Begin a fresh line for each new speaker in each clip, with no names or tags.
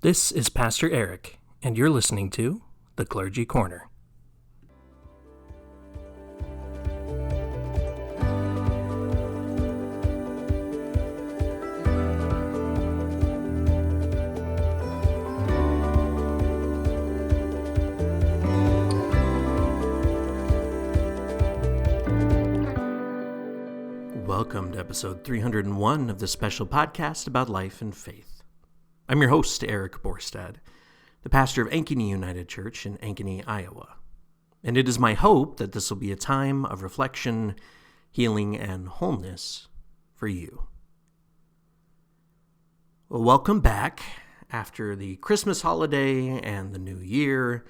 This is Pastor Arik, and you're listening to The Clergy Corner. Welcome to episode 301 of the special podcast about life and faith. I'm your host, Arik Borstad, the pastor of Ankeny United Church in Ankeny, Iowa. And it is my hope that this will be a time of reflection, healing, and wholeness for you. Well, welcome back after the Christmas holiday and the New Year.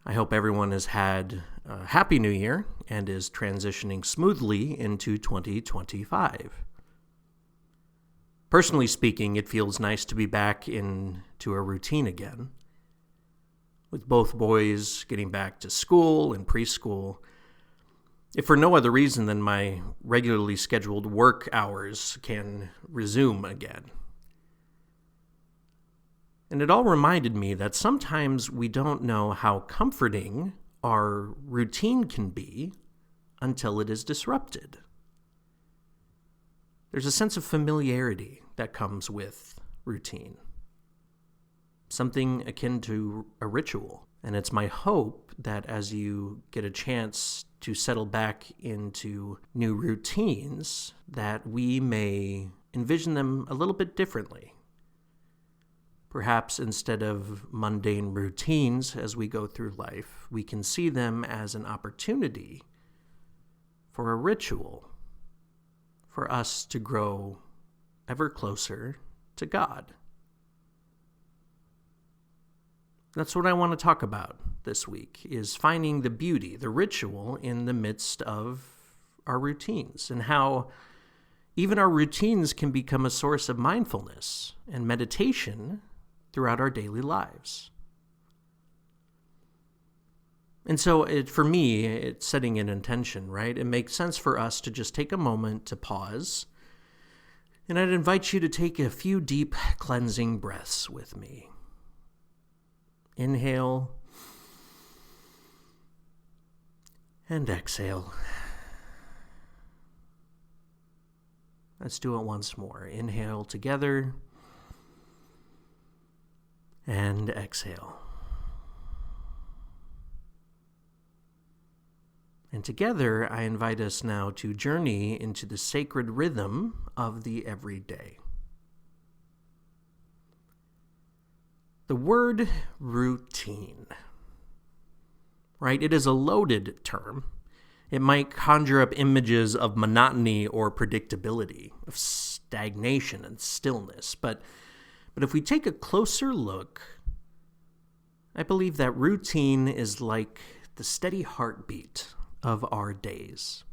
I hope everyone has had a happy New Year and is transitioning smoothly into 2025. Personally speaking, it feels nice to be back into a routine again, with both boys getting back to school and preschool, if for no other reason than my regularly scheduled work hours can resume again. And it all reminded me that sometimes we don't know how comforting our routine can be until it is disrupted. There's a sense of familiarity that comes with routine, something akin to a ritual. And it's my hope that as you get a chance to settle back into new routines, that we may envision them a little bit differently. Perhaps instead of mundane routines as we go through life, we can see them as an opportunity for a ritual, for us to grow ever closer to God. That's what I want to talk about this week, is finding the beauty, the ritual in the midst of our routines, and how even our routines can become a source of mindfulness and meditation throughout our daily lives. And so for me, it's setting an intention, right? It makes sense for us to just take a moment to pause. And I'd invite you to take a few deep cleansing breaths with me. Inhale and exhale. Let's do it once more. Inhale together and exhale. And together, I invite us now to journey into the sacred rhythm of the everyday. The word routine, right? It is a loaded term. It might conjure up images of monotony or predictability, of stagnation and stillness. But if we take a closer look, I believe that routine is like the steady heartbeat of our days.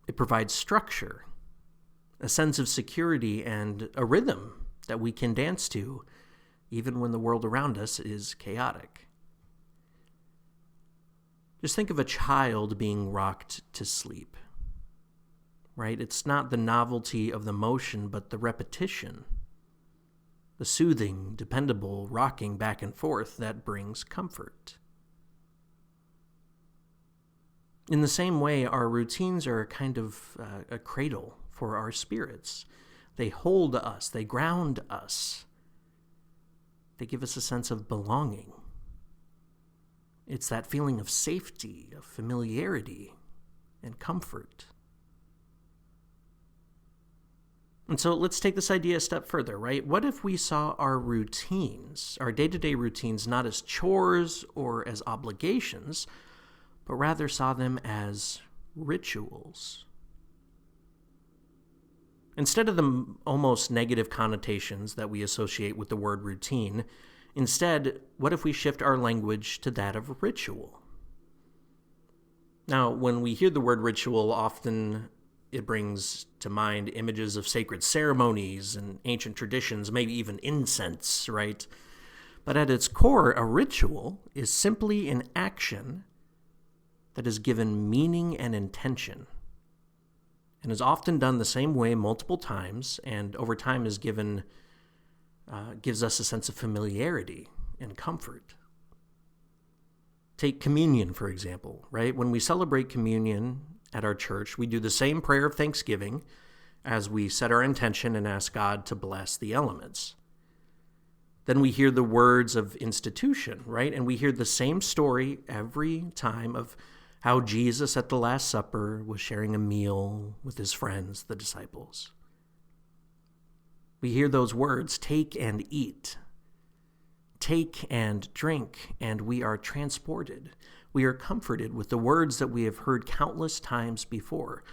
It provides structure, a sense of security, and a rhythm that we can dance to, even when the world around us is chaotic. Just think of a child being rocked to sleep, right? It's not the novelty of the motion, but the repetition, the soothing, dependable rocking back and forth that brings comfort. In the same way, our routines are a kind of a cradle for our spirits. They hold us, they ground us. They give us a sense of belonging. It's that feeling of safety, of familiarity, and comfort. And so let's take this idea a step further, right? What if we saw our routines, our day-to-day routines, not as chores or as obligations, but rather saw them as rituals? Instead of the almost negative connotations that we associate with the word routine, instead, what if we shift our language to that of ritual? Now, when we hear the word ritual, often it brings to mind images of sacred ceremonies and ancient traditions, maybe even incense, right? But at its core, a ritual is simply an action that is given meaning and intention, and is often done the same way multiple times, and over time is given gives us a sense of familiarity and comfort. Take communion, for example, right? When we celebrate communion at our church, we do the same prayer of thanksgiving as we set our intention and ask God to bless the elements. Then we hear the words of institution, right? And we hear the same story every time of how Jesus at the Last Supper was sharing a meal with his friends, the disciples. We hear those words, take and eat. Take and drink, and we are transported. We are comforted with the words that we have heard countless times before.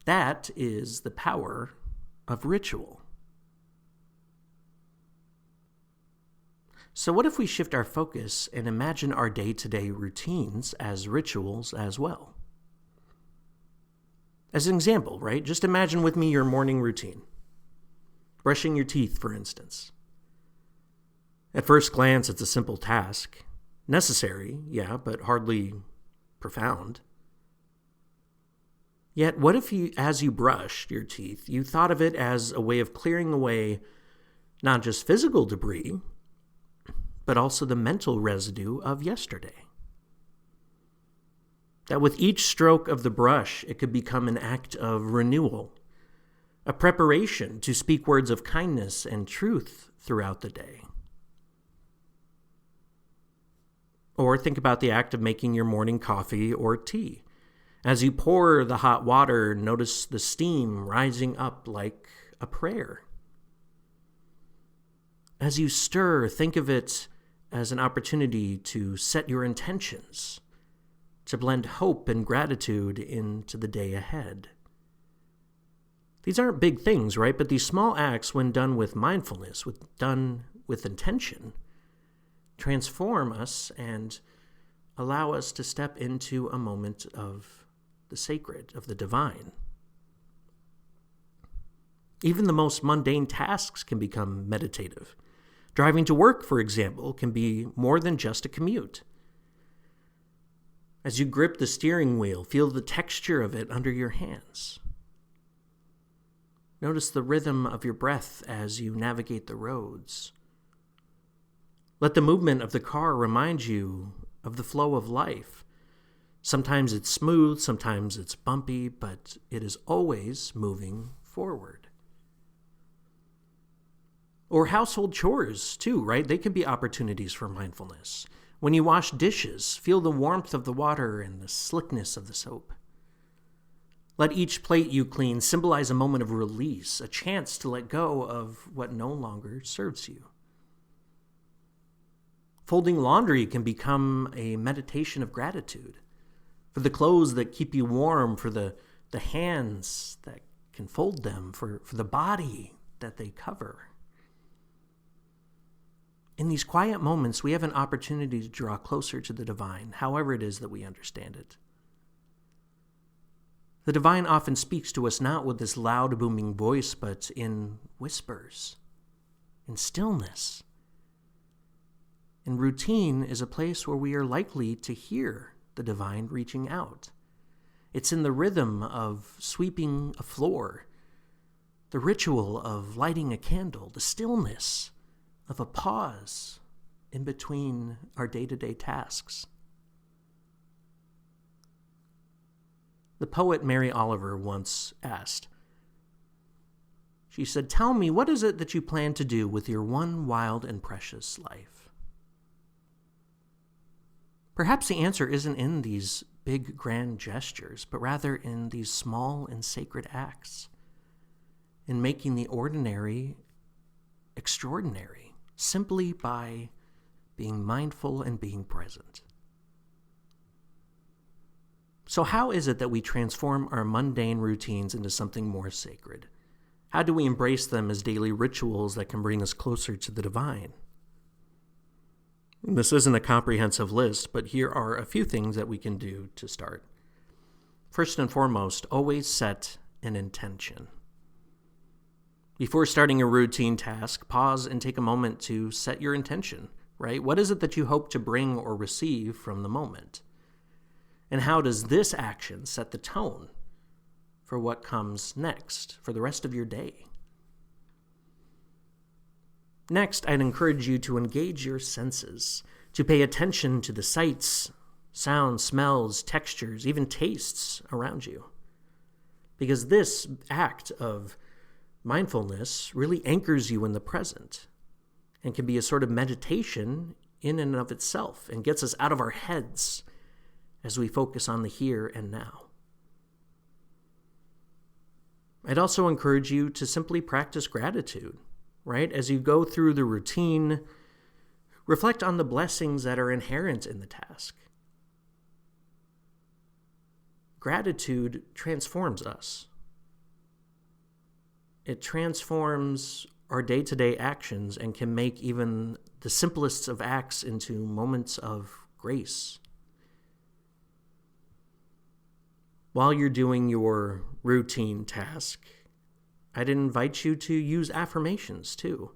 That is the power of ritual. So what if we shift our focus and imagine our day-to-day routines as rituals as well? As an example, right? Just imagine with me your morning routine. Brushing your teeth, for instance. At first glance, it's a simple task. Necessary, yeah, but hardly profound. Yet, what if as you brushed your teeth, you thought of it as a way of clearing away not just physical debris, but also the mental residue of yesterday? That with each stroke of the brush, it could become an act of renewal, a preparation to speak words of kindness and truth throughout the day. Or think about the act of making your morning coffee or tea. As you pour the hot water, notice the steam rising up like a prayer. As you stir, think of it as an opportunity to set your intentions, to blend hope and gratitude into the day ahead. These aren't big things, right? But these small acts, when done with mindfulness, done with intention, transform us and allow us to step into a moment of the sacred, of the divine. Even the most mundane tasks can become meditative. Driving to work, for example, can be more than just a commute. As you grip the steering wheel, feel the texture of it under your hands. Notice the rhythm of your breath as you navigate the roads. Let the movement of the car remind you of the flow of life. Sometimes it's smooth, sometimes it's bumpy, but it is always moving forward. Or household chores, too, right? They can be opportunities for mindfulness. When you wash dishes, feel the warmth of the water and the slickness of the soap. Let each plate you clean symbolize a moment of release, a chance to let go of what no longer serves you. Folding laundry can become a meditation of gratitude for the clothes that keep you warm, for the hands that can fold them, for the body that they cover. In these quiet moments, we have an opportunity to draw closer to the divine, however it is that we understand it. The divine often speaks to us not with this loud, booming voice, but in whispers, in stillness. And routine is a place where we are likely to hear the divine reaching out. It's in the rhythm of sweeping a floor, the ritual of lighting a candle, the stillness of a pause in between our day-to-day tasks. The poet Mary Oliver once asked, she said, "Tell me, what is it that you plan to do with your one wild and precious life?" Perhaps the answer isn't in these big, grand gestures, but rather in these small and sacred acts, in making the ordinary extraordinary, simply by being mindful and being present. So how is it that we transform our mundane routines into something more sacred? How do we embrace them as daily rituals that can bring us closer to the divine? This isn't a comprehensive list, but here are a few things that we can do to start. First and foremost, always set an intention. Before starting a routine task, pause and take a moment to set your intention, right? What is it that you hope to bring or receive from the moment? And how does this action set the tone for what comes next, for the rest of your day? Next, I'd encourage you to engage your senses, to pay attention to the sights, sounds, smells, textures, even tastes around you. Because this act of mindfulness really anchors you in the present and can be a sort of meditation in and of itself and gets us out of our heads as we focus on the here and now. I'd also encourage you to simply practice gratitude, right? As you go through the routine, reflect on the blessings that are inherent in the task. Gratitude transforms us. It transforms our day-to-day actions and can make even the simplest of acts into moments of grace. While you're doing your routine task, I'd invite you to use affirmations too.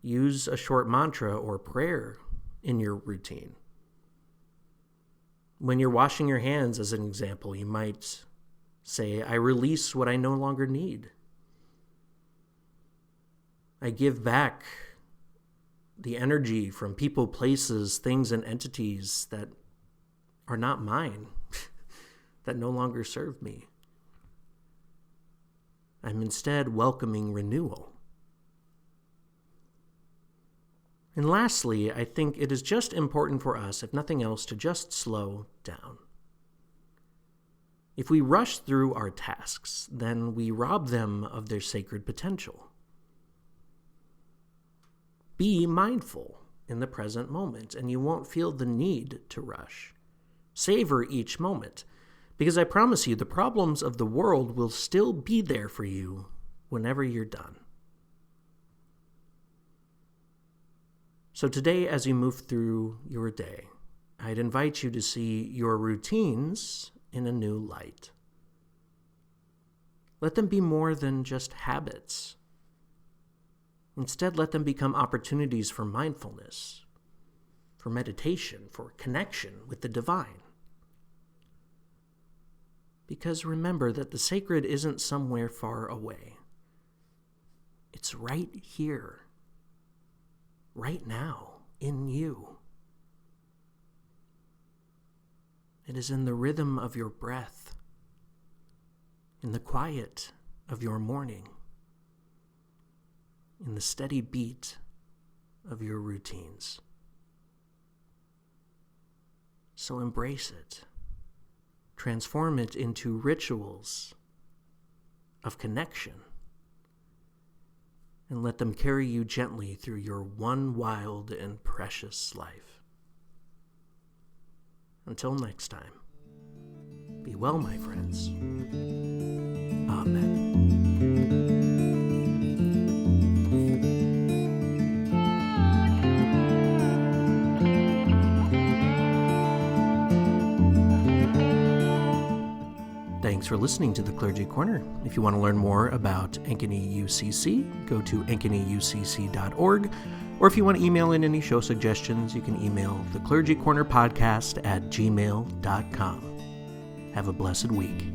Use a short mantra or prayer in your routine. When you're washing your hands, as an example, you might say, I release what I no longer need. I give back the energy from people, places, things, and entities that are not mine, that no longer serve me. I'm instead welcoming renewal. And lastly, I think it is just important for us, if nothing else, to just slow down. If we rush through our tasks, then we rob them of their sacred potential. Be mindful in the present moment, and you won't feel the need to rush. Savor each moment, because I promise you, the problems of the world will still be there for you whenever you're done. So today, as you move through your day, I'd invite you to see your routines in a new light. Let them be more than just habits. Instead, let them become opportunities for mindfulness, for meditation, for connection with the divine. Because remember that the sacred isn't somewhere far away. It's right here, right now, in you. It is in the rhythm of your breath, in the quiet of your morning, in the steady beat of your routines. So embrace it. Transform it into rituals of connection, and let them carry you gently through your one wild and precious life. Until next time, be well, my friends. Amen. Thanks for listening to the Clergy Corner. If you want to learn more about Ankeny UCC, go to ankenyucc.org. Or if you want to email in any show suggestions, you can email theclergycornerpodcast@gmail.com. Have a blessed week.